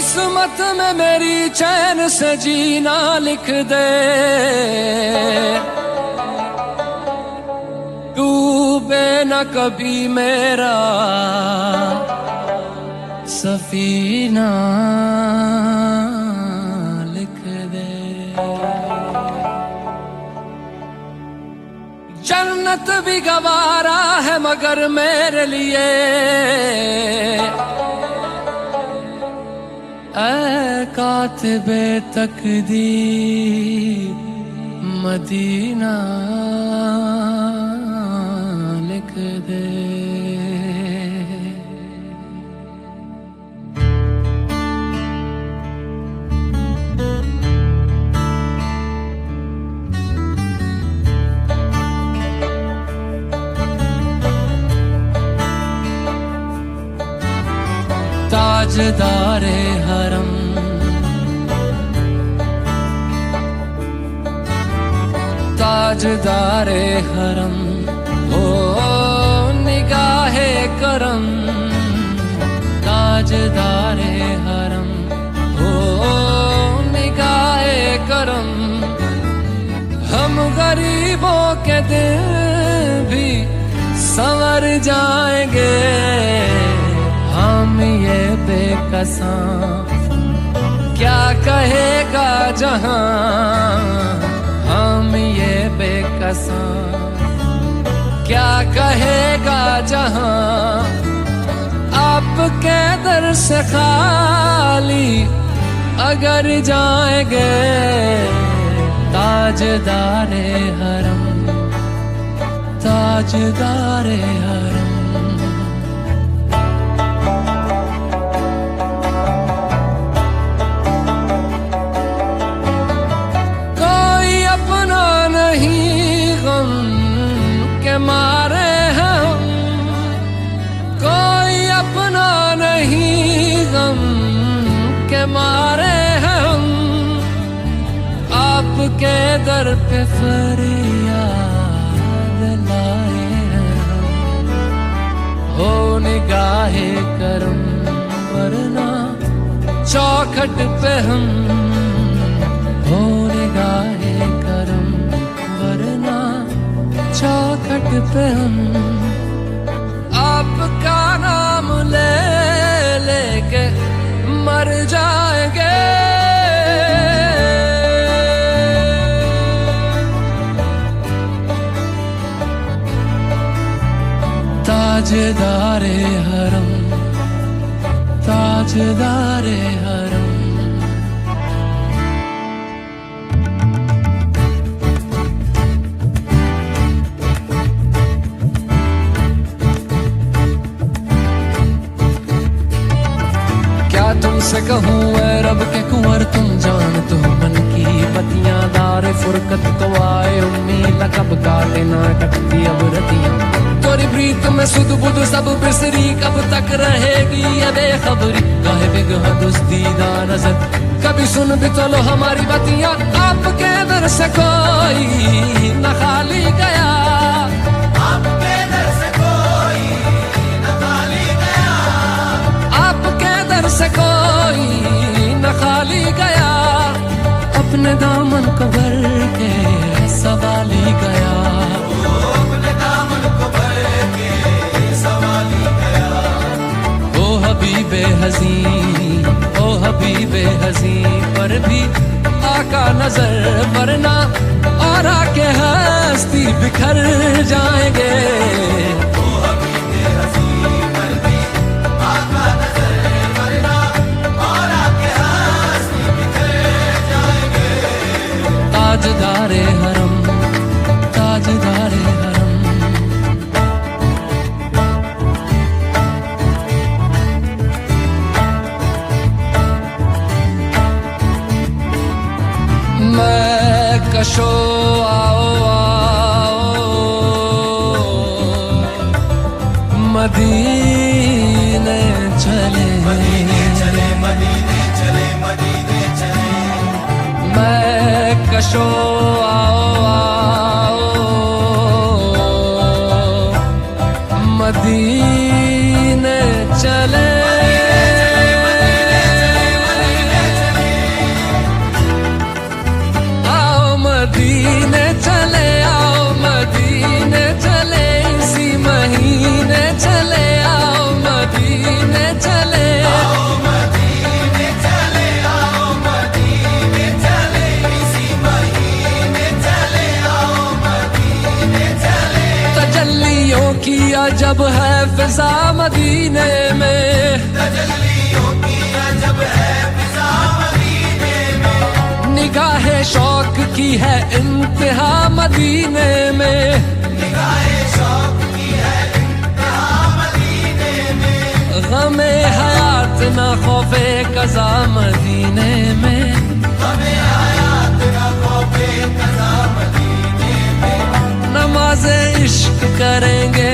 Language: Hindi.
किस्मत में मेरी चैन से जीना लिख दे, डूबे न कभी मेरा सफीना लिख दे। जन्नत भी गवारा है मगर मेरे लिए ऐ कातिबे तकदीर मदीना लिख दे। ताजदारे हरम ताजदारे हरम ओ निगाहे करम, ताजदारे हरम ओ निगाहे करम। हम गरीबों के दिल भी संवर जाएंगे, हम ये बेकसां क्या कहेगा जहां, हम ये बेकसां क्या कहेगा जहां। आपके दर से खाली अगर जाएंगे, ताजदारे हरम ताजदारे हरम। मारे हैं हम, कोई अपना नहीं गम के मारे हैं हम। आपके दर पे फरियाद लाए हैं हम, हो निगाहे करम वरना चौखट पे हम, हो निगाहे करम वरना चौखट पे हम। आपका नाम ले लेके मर जाएंगे, ताजदारे हरम ताजदारे हरम। तुमसे कहूँ ऐ रब के कुंवर तुम जान तो मन की बतियां, दारे फुरकत तो आए उम्मीद कब काटे ना कटती अब रतियां। तोरी प्रीत में सुध बुध सब बिसरी, कब तक रहेगी ये बेखबरी। काहे बिगह दुस्तीदा नजर कभी सुन भी तो लो हमारी बतियां। आपके दर से कोई न खाली गया, आपके दर से कोई न खाली गया, आपके दर से कोई न खाली गया। अपने दामन को भर के सवाली गया, अपने दामन को भर के सवाली गया। ओ हबीबे हज़ी ओ हबीबे हज़ी पर भी आका नजर वरना और आके हस्ती बिखर जाएंगे। ताजदारे हरम ताजदारे हरम। मैं कशो आओ आओ मदीने चले, मदीने चले, मदीने चले, मदीने चले। मैं कशो आओ आओ मदीने चले, तजल्लियों की अजब है फिजा मदीने में, तजल्लियों की अजब है फिजा मदीने में, निगाहे शौक की है इंतहा मदीने में, निगाहे शौक की है इंतहा मदीने में, गमे हयात न खौफे कज़ा मदीने में, हमें हयात न खौफे कज़ा मदीने में, नमाज़े इश्क करेंगे